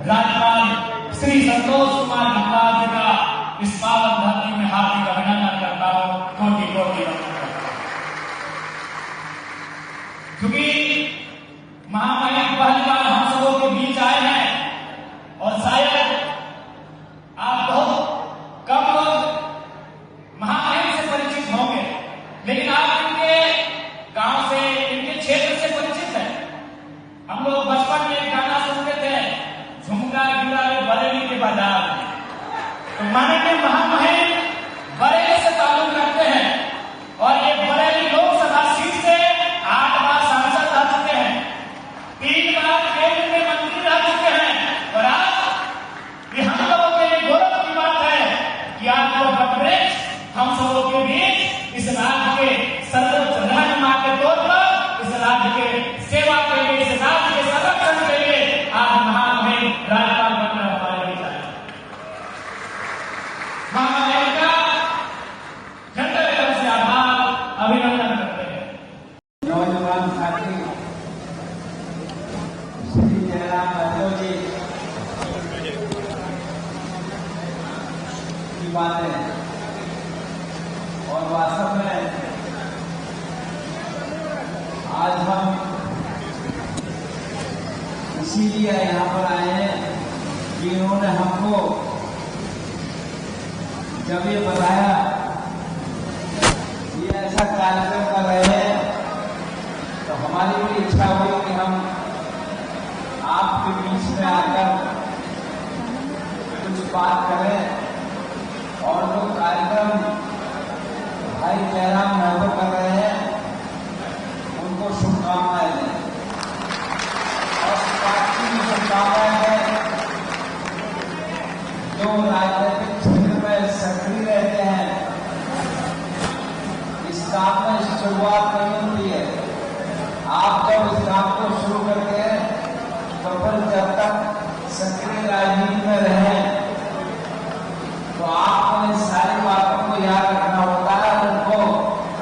राज्यपाल श्री संतोष कुमार गंगवार जी का इस पावन धरती में हार्दिक अभिनंदन करता हूं, कोटि कोटि नमस्कार। क्योंकि महामहिम पहली बार हम सबों के बीच आए हैं और शायद आप बहुत कम लोग महामहिम से परिचित होंगे, लेकिन आप इनके गांव से, इनके क्षेत्र से परिचित हैं। हम लोग बचपन में एक गाना सुनते थे, झुमका गिरा रे बरेली के बाजार में। तो माननीय महामहिम बरेली से ताल्लुक रखते हैं और ये बरेली लोकसभा सीट से 8 बार सांसद रह चुके हैं, 3 बार केंद्र में मंत्री रह चुके हैं। और आज ये हम लोगों के लिए गौरव की बात है कि आपको बटवृक्ष हम सबों के बीच इस राज्य के सर्वोच्च रहनुमा के तौर पर, इस राज्य के सेवा के लिए, इस राज्य के संरक्षण के लिए आज महामहिम राज्यपाल बनकर हमारे बीच आए। महामहिम का जनता से आभार, अभिनंदन करते हैं। नौजवान साथी श्री जयराम महतो जी की बातें, और वास्तव में आज हम इसीलिए यहाँ पर आए हैं कि इन्होंने हमको जब ये बताया ये ऐसा कार्यक्रम कर रहे हैं, तो हमारी भी इच्छा हुई कि हम आपके बीच में आकर कुछ बात करें और जो कार्यक्रम भाई जयराम महतो कर रहे हैं उनको शुभकामनाएं दें। और पार्टी की शुभकामनाएं दें जो राजनीतिक क्षेत्र में सक्रिय रहते हैं। इस काम में शुरुआत नहीं होती है, आप जब इस काम को शुरू करते हैं तो फिर जब तक सक्रिय राजनीति में रहें तो आपको इन सारी बातों को याद रखना होता है, उनको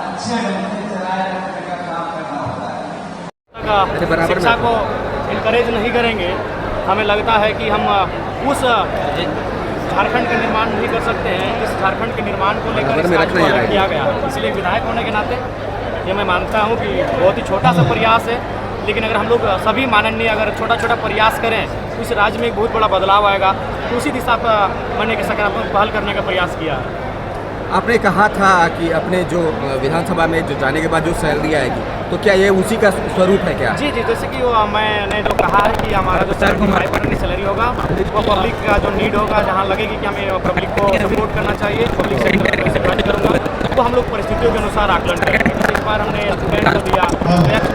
अच्छे ढंग से चलाए रखने का काम करना होता है। शिक्षा को इनकरेज नहीं करेंगे, हमें लगता है कि हम उस झारखंड का निर्माण नहीं कर सकते हैं जिस झारखंड के निर्माण को लेकर इस राज्य को अलग किया गया है। इसलिए विधायक होने के नाते ये मैं मानता हूँ कि बहुत ही छोटा सा प्रयास है, लेकिन अगर हम लोग सभी माननीय अगर छोटा छोटा प्रयास करें तो इस राज्य में एक बहुत बड़ा बदलाव आएगा। तो उसी दिशा पर मैंने एक सकारात्मक पहल करने का प्रयास किया है। आपने कहा था कि अपने जो विधानसभा में जो जाने के बाद जो सैलरी आएगी, तो क्या ये उसी का स्वरूप है क्या? जी, जैसे कि मैंने जो कहा है कि हमारा जो सैलरी होगा वो पब्लिक का जो नीड होगा, जहाँ लगेगी कि हमें पब्लिक को सपोर्ट करना चाहिए, पब्लिक सेक्टर कैसे प्रोवाइड करूँगा, तो हम लोग परिस्थितियों के अनुसार आकलन करेंगे। इस बार हमने स्टूडेंट को दिया,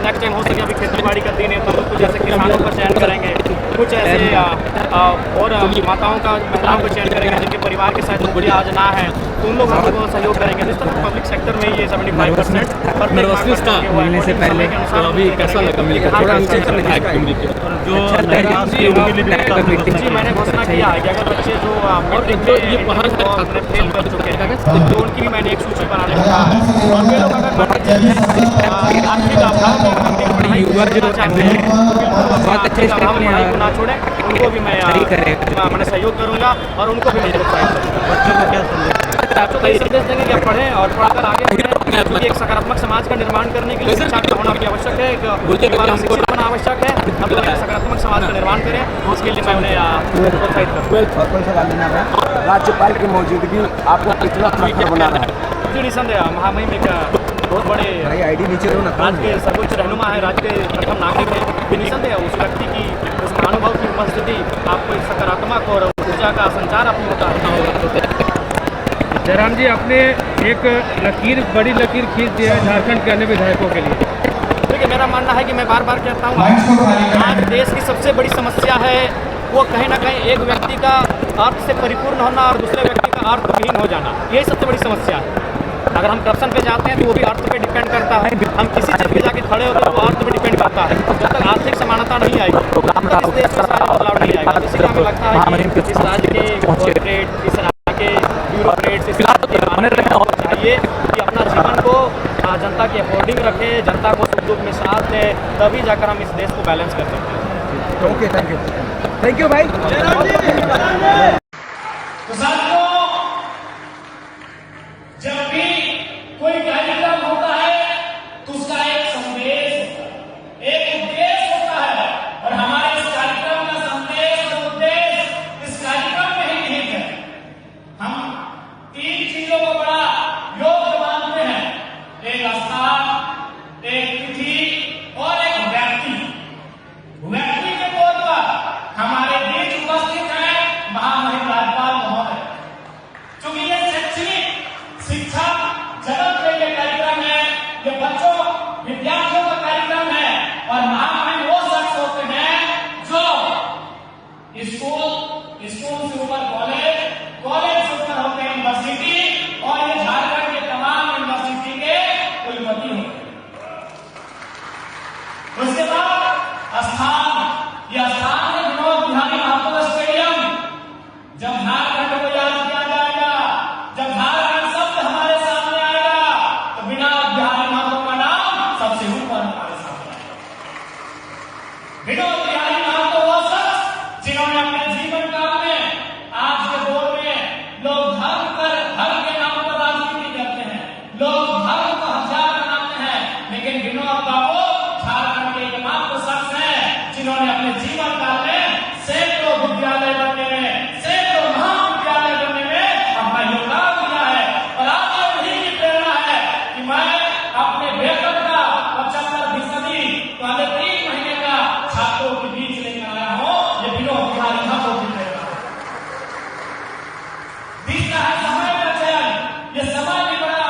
नेक्स्ट टाइम हो सके अभी खेती बाड़ी का दिन है तो हम लोग जैसे किसानों का चयन करेंगे, कुछ ऐसे और माताओं का, महिलाओं का चयन करेंगे जिनके परिवार के साथ नौकरी आज ना है, तो उन लोग हम लोग सहयोग करेंगे। जिस तरह पब्लिक सेक्टर में ये 75% मिलने से पहले तो अभी कैसा लगा मिलकर? थोड़ा नीचे जी, मैंने घोषणा किया है कि अगर बच्चे जो ये पहाड़ फेल कर चुके हैं तो उनकी भी मैंने एक सूची बनाने का कहा है। और वे लोग अगर आर्थिक अभाव में पढ़ाई करना चाहते हैं पढ़ाई को ना छोड़ें, उनको भी मैं सहयोग करूँगा और उनको भी मैं प्रोत्साहित करूँगा। बच्चों को क्या बच्चों को ये संदेश देंगे कि आप पढ़ें और पढ़कर आगे बढ़ें, क्योंकि एक सकारात्मक समाज का निर्माण करने के लिए शिक्षा का होना भी आवश्यक है, शिक्षित होना आवश्यक है। हम लोग एक सकारात्मक समाज का निर्माण करें, उसके लिए मैं उन्हें प्रोत्साहित करूँगा। राज्यपाल की मौजूदगी आपको कितना खास बनाना है? जी, निसंदेह महामहिम एक बहुत बड़े आईडी नीचे दो ना, राज्य के सर्वोच्च रहनुमा है, राज्य के प्रथम नागरिक है। निसंदेह उस व्यक्ति की, उस महानुभाव की उपस्थिति आपको एक सकारात्मक और ऊर्जा का संचार अपनी होता है। जयराम जी, आपने एक बड़ी लकीर खींच दी है झारखंड के अन्य विधायकों के लिए। देखिए, मेरा मानना है कि मैं बार बार कहता हूँ आज देश की सबसे बड़ी समस्या है वो कहीं ना कहीं एक व्यक्ति का अर्थ से परिपूर्ण होना और दूसरे व्यक्ति का अर्थहीन हो जाना, यही सबसे बड़ी समस्या है। अगर हम करप्शन पे जाते हैं तो वो भी अर्थ पे डिपेंड करता है, हम किसी चीज़ पे जाके खड़े होते हैं वो अर्थ पे डिपेंड करता है। जब तक आर्थिक समानता नहीं आएगी तब तक इस देश में बदलाव नहीं आएगा। इसीलिए हमें लगता है कि इस राज्य के कॉर्पोरेट, इस राज्य के ब्यूरोक्रेट्स, इस राज्य के चाहिए कि अपना जीवन को जनता की अफोर्डिंग रखे, जनता को सुख दुख में साथ दे, तभी जाकर हम इस देश को बैलेंस कर सकते हैं। Okay, thank you. Thank you भाई। तो साथियों, जब भी कोई कार्यक्रम होता है तो उसका एक संदेश होता है, एक उद्देश्य होता है, और हमारे इस कार्यक्रम का संदेश और उद्देश्य इस कार्यक्रम में ही निहित है। हम 3 चीजों को बड़ा योग्य मानते हैं, एक स्थान, एक तिथि और एक व्यक्ति। व्यक्ति के तौर पर हमारे बीच उपस्थित है महामहिम राज्यपाल महोदय। चूंकि ये शैक्षणिक शिक्षा जगत के लिए कार्यक्रम है, ये बच्चों विद्यार्थियों का कार्यक्रम है, और महामहिम वो शख्स होते हैं जो स्कूल से ऊपर कॉलेज, कॉलेज से ऊपर होते हैं यूनिवर्सिटी, और ये झारखंड के तमाम यूनिवर्सिटी के कुलपति होते हैं। उसके बाद स्थान, यह स्थान है विनोद बिहारी महतो स्टेडियम। जब झारखंड को याद किया जाएगा, जब झारखंड शब्द हमारे सामने आएगा, तो विनोद बिहारी महतो का नाम सबसे ऊपर हमारे सामने आएगा। विनोद बिहारी महतो वो शख्स जिन्होंने अपने जीवन काल में, आज के दौर में लोग धर्म के नाम पर राजनीति करते हैं, लोग धर्म को हथियार बनाते हैं, लेकिन विनोद बाबू झारखंड के एकमात्र शख्स हैं जिन्होंने अपने जीवन काल में सैकड़ों विद्यालय बनने में, सैकड़ों महाविद्यालय बनने में अपना योगदान दिया है। और आज उन्हीं की प्रेरणा है कि मैं अपने वेतन का 75% पहले 3 महीने का छात्रों के बीच लेकर आया हूं। ये विनोद बिहारी महतो की प्रेरणा है। बीता है समय का चयन, ये समय भी बड़ा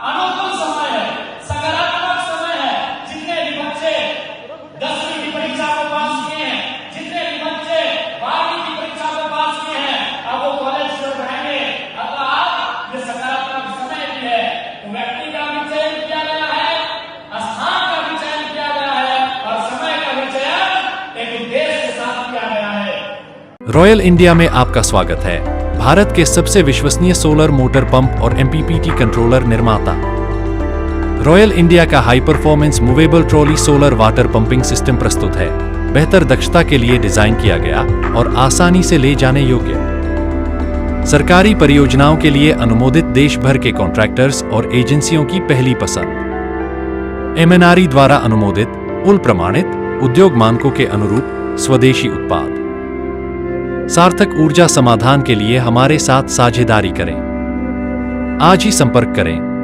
अनुकूल समय है, सकारात्मक समय है। जितने भी बच्चे 10वीं की परीक्षा को पास किए हैं, जितने भी बच्चे 12वीं की परीक्षा को पास किए हैं, अब वो कॉलेज में बढ़ेंगे। अतः आज ये सकारात्मक समय भी है। व्यक्ति का भी चयन किया गया है, स्थान का भी चयन किया गया है, और समय का भी चयन एक उद्देश्य के साथ किया गया है। रॉयल इंडिया में आपका स्वागत है। भारत के सबसे विश्वसनीय सोलर मोटर पंप और MPPT कंट्रोलर निर्माता। रॉयल इंडिया का high performance movable trolley solar water pumping system प्रस्तुत है। बेहतर दक्षता के लिए डिजाइन किया गया और आसानी से ले जाने योग्य। सरकारी परियोजनाओं के लिए अनुमोदित देश भर के कॉन्ट्रैक्टर्स और एजेंसियों की पहली पसंद। MNRE द्वारा अनुमोदित, उल प्रमाणित, उद्योग मानकों के अनुरूप स्वदेशी उत्पाद। सार्थक ऊर्जा समाधान के लिए हमारे साथ साझेदारी करें। आज ही संपर्क करें।